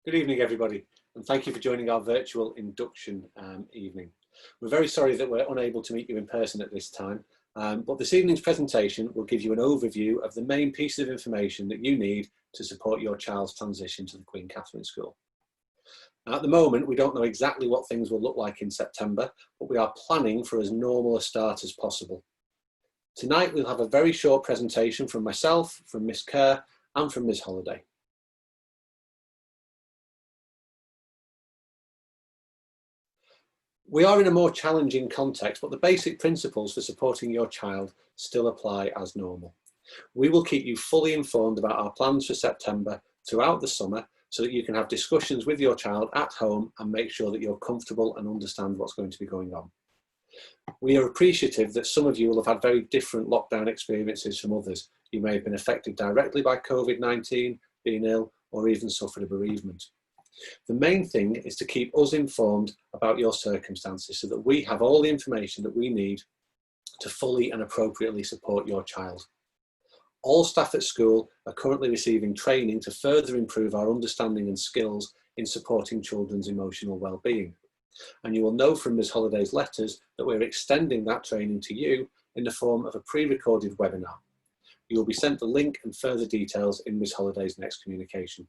Good evening, everybody, and thank you for joining our virtual induction evening. We're very sorry that we're unable to meet you in person at this time, but this evening's presentation will give you an overview of the main pieces of information that you need to support your child's transition to the Queen Catherine School. At the moment, we don't know exactly what things will look like in September, but we are planning for as normal a start as possible. Tonight, we'll have a very short presentation from myself, from Miss Kerr, and from Ms. Holliday. We are in a more challenging context, but the basic principles for supporting your child still apply as normal. We will keep you fully informed about our plans for September throughout the summer so that you can have discussions with your child at home and make sure that you're comfortable and understand what's going to be going on. We are appreciative that some of you will have had very different lockdown experiences from others. You may have been affected directly by COVID-19, been ill, or even suffered a bereavement. The main thing is to keep us informed about your circumstances so that we have all the information that we need to fully and appropriately support your child. All staff at school are currently receiving training to further improve our understanding and skills in supporting children's emotional well-being. And you will know from Ms. Holliday's letters that we're extending that training to you in the form of a pre-recorded webinar. You will be sent the link and further details in Ms. Holliday's next communication.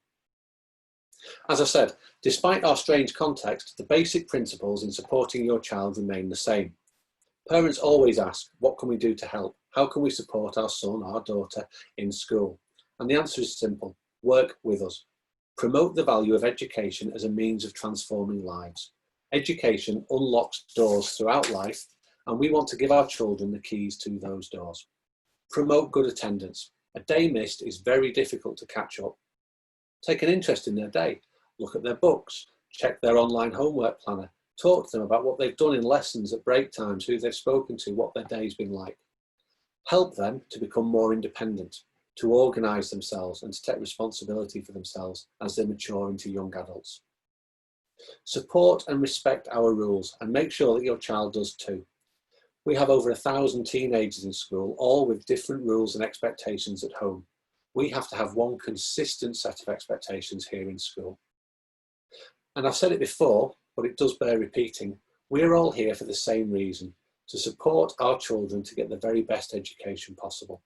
As I said, despite our strange context, the basic principles in supporting your child remain the same. Parents always ask, what can we do to help? How can we support our son, our daughter in school? And the answer is simple, work with us. Promote the value of education as a means of transforming lives. Education unlocks doors throughout life, and we want to give our children the keys to those doors. Promote good attendance. A day missed is very difficult to catch up. Take an interest in their day, look at their books, check their online homework planner, talk to them about what they've done in lessons at break times, who they've spoken to, what their day's been like. Help them to become more independent, to organise themselves and to take responsibility for themselves as they mature into young adults. Support and respect our rules and make sure that your child does too. We have over 1,000 teenagers in school, all with different rules and expectations at home. We have to have one consistent set of expectations here in school. And I've said it before, but it does bear repeating. We're all here for the same reason, to support our children to get the very best education possible.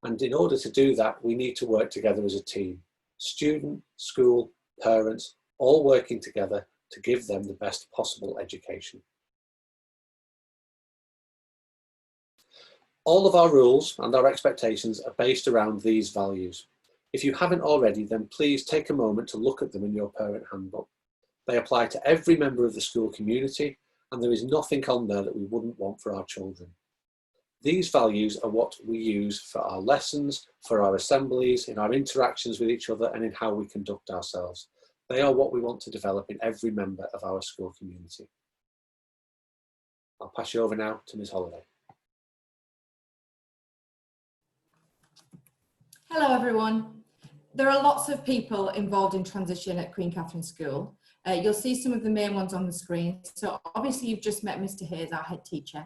And in order to do that, we need to work together as a team. Student, school, parents, all working together to give them the best possible education. All of our rules and our expectations are based around these values. If you haven't already, then please take a moment to look at them in your parent handbook. They apply to every member of the school community, and there is nothing on there that we wouldn't want for our children. These values are what we use for our lessons, for our assemblies, in our interactions with each other, and in how we conduct ourselves. They are what we want to develop in every member of our school community. I'll pass you over now to Ms. Holliday. Hello everyone. There are lots of people involved in transition at Queen Catherine School. You'll see some of the main ones on the screen. So obviously you've just met Mr. Hayes, our head teacher.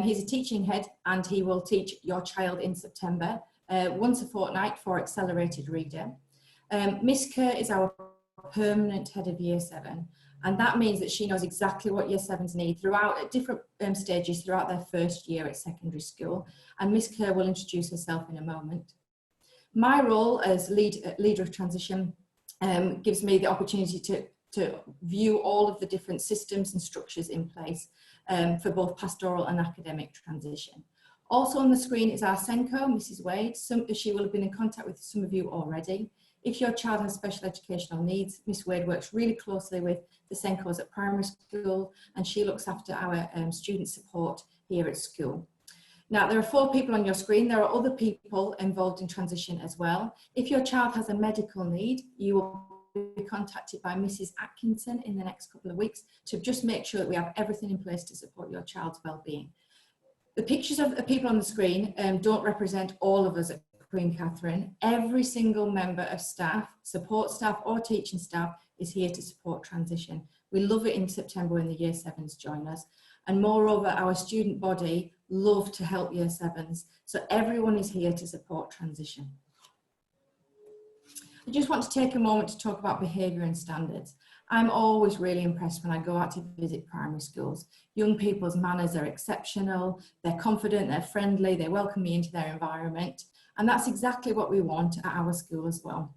He's a teaching head and he will teach your child in September, once a fortnight for accelerated reader. Miss Kerr is our permanent head of Year 7, and that means that she knows exactly what Year 7s need throughout at different stages throughout their first year at secondary school. And Miss Kerr will introduce herself in a moment. My role as leader of transition gives me the opportunity to view all of the different systems and structures in place for both pastoral and academic transition. Also on the screen is our SENCO, Mrs. Wade. She will have been in contact with some of you already. If your child has special educational needs, Miss Wade works really closely with the SENCOs at primary school, and she looks after our student support here at school. Now, there are 4 people on your screen. There are other people involved in transition as well. If your child has a medical need, you will be contacted by Mrs. Atkinson in the next couple of weeks to just make sure that we have everything in place to support your child's well-being. The pictures of the people on the screen don't represent all of us at Queen Catherine. Every single member of staff, support staff or teaching staff is here to support transition. We love it in September when the Year 7s join us. And moreover, our student body love to help Year 7s. So everyone is here to support transition. I just want to take a moment to talk about behaviour and standards. I'm always really impressed when I go out to visit primary schools. Young people's manners are exceptional, they're confident, they're friendly, they welcome me into their environment, and that's exactly what we want at our school as well.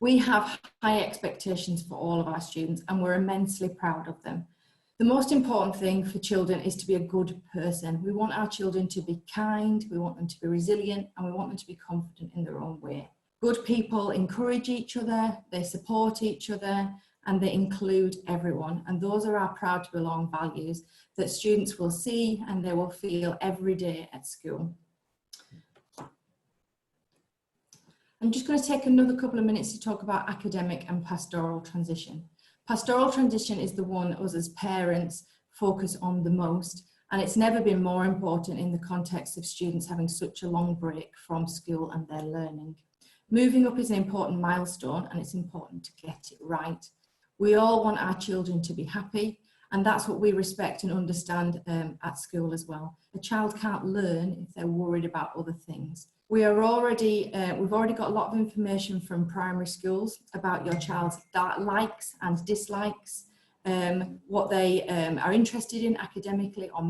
We have high expectations for all of our students and we're immensely proud of them. The most important thing for children is to be a good person. We want our children to be kind, we want them to be resilient, and we want them to be confident in their own way. Good people encourage each other, they support each other, and they include everyone. And those are our proud to belong values that students will see and they will feel every day at school. I'm just going to take another couple of minutes to talk about academic and pastoral transition. Pastoral transition is the one us as parents focus on the most, and it's never been more important in the context of students having such a long break from school and their learning. Moving up is an important milestone and it's important to get it right. We all want our children to be happy, and that's what we respect and understand at school as well. A child can't learn if they're worried about other things. We've already got a lot of information from primary schools about your child's likes and dislikes, what they are interested in academically, or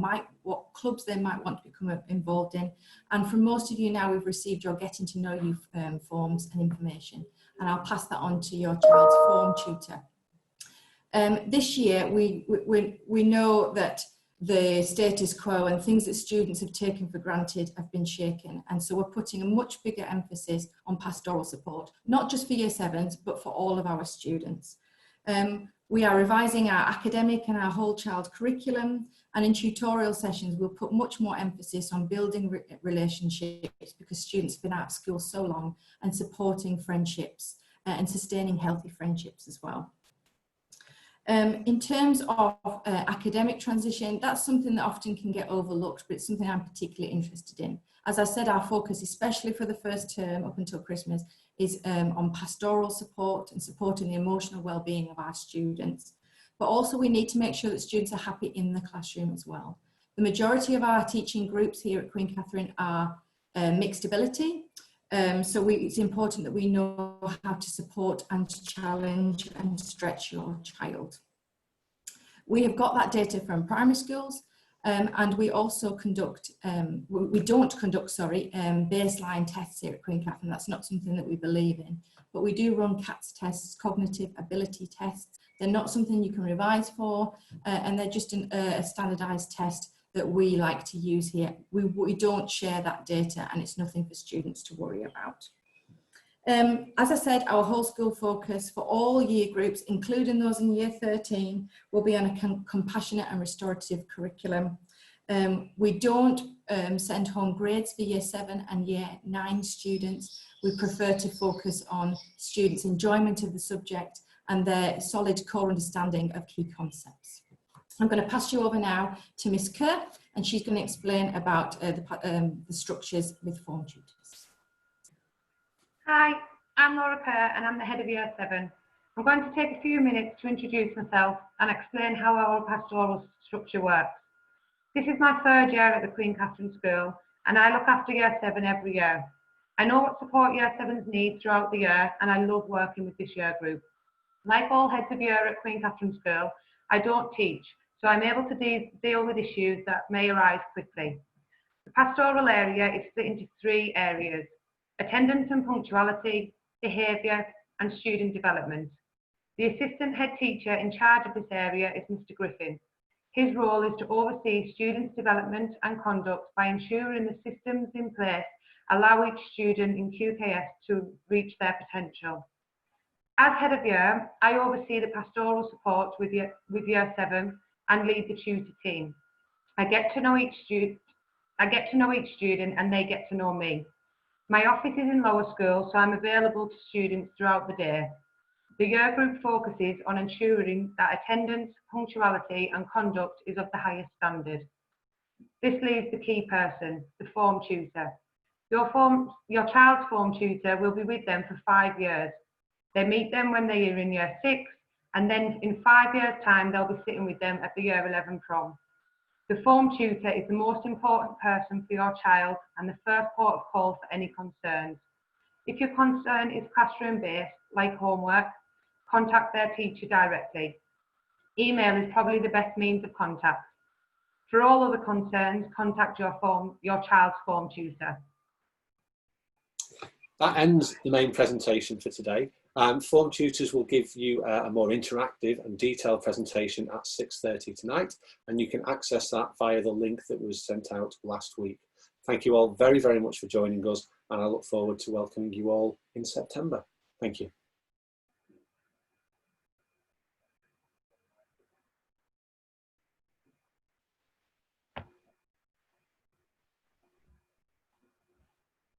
what clubs they might want to become involved in. And from most of you now, we've received your getting to know you forms and information, and I'll pass that on to your child's form tutor. This year, we know that the status quo and things that students have taken for granted have been shaken. And so we're putting a much bigger emphasis on pastoral support, not just for year 7s, but for all of our students. We are revising our academic and our whole child curriculum, and in tutorial sessions, we'll put much more emphasis on building relationships, because students have been out of school so long, and supporting friendships and sustaining healthy friendships as well. In terms of academic transition, that's something that often can get overlooked, but it's something I'm particularly interested in. As I said, our focus, especially for the first term up until Christmas, is on pastoral support and supporting the emotional well-being of our students. But also we need to make sure that students are happy in the classroom as well. The majority of our teaching groups here at Queen Catherine are mixed ability. So it's important that we know how to support and challenge and stretch your child. We have got that data from primary schools, and we also conduct, we don't conduct, baseline tests here at Queen Catherine. That's not something that we believe in, but we do run CATS tests, cognitive ability tests. They're not something you can revise for, and they're just a standardised test that we like to use here. We don't share that data, and it's nothing for students to worry about. As I said, our whole school focus for all year groups, including those in year 13, will be on a compassionate and restorative curriculum. We don't send home grades for year 7 and year 9 students. We prefer to focus on students' enjoyment of the subject and their solid core understanding of key concepts. I'm going to pass you over now to Miss Kerr, and she's going to explain about the structures with form tutors. Hi, I'm Laura Kerr and I'm the head of year 7. I'm going to take a few minutes to introduce myself and explain how our pastoral structure works. This is my 3rd year at the Queen Catherine School, and I look after year 7 every year. I know what support year 7s need throughout the year, and I love working with this year group. Like all heads of year at Queen Catherine School, I don't teach, so I'm able to deal with issues that may arise quickly. The pastoral area is split into 3 areas: attendance and punctuality, behaviour and student development. The assistant head teacher in charge of this area is Mr. Griffin. His role is to oversee students' development and conduct by ensuring the systems in place allow each student in QKS to reach their potential. As head of year, I oversee the pastoral support with year 7 and lead the tutor team. I get to know each student and they get to know me. My office is in lower school, so I'm available to students throughout the day. The year group focuses on ensuring that attendance, punctuality and conduct is of the highest standard. This leaves the key person, the form tutor. Your child's form tutor will be with them for 5 years. They meet them when they are in year 6, and then in 5 years' time, they'll be sitting with them at the year 11 prom. The form tutor is the most important person for your child and the first port of call for any concerns. If your concern is classroom-based, like homework, contact their teacher directly. Email is probably the best means of contact. For all other concerns, contact your child's form tutor. That ends the main presentation for today. Form tutors will give you a more interactive and detailed presentation at 6:30 tonight, and you can access that via the link that was sent out last week. Thank you all very, very much for joining us, and I look forward to welcoming you all in September. Thank you.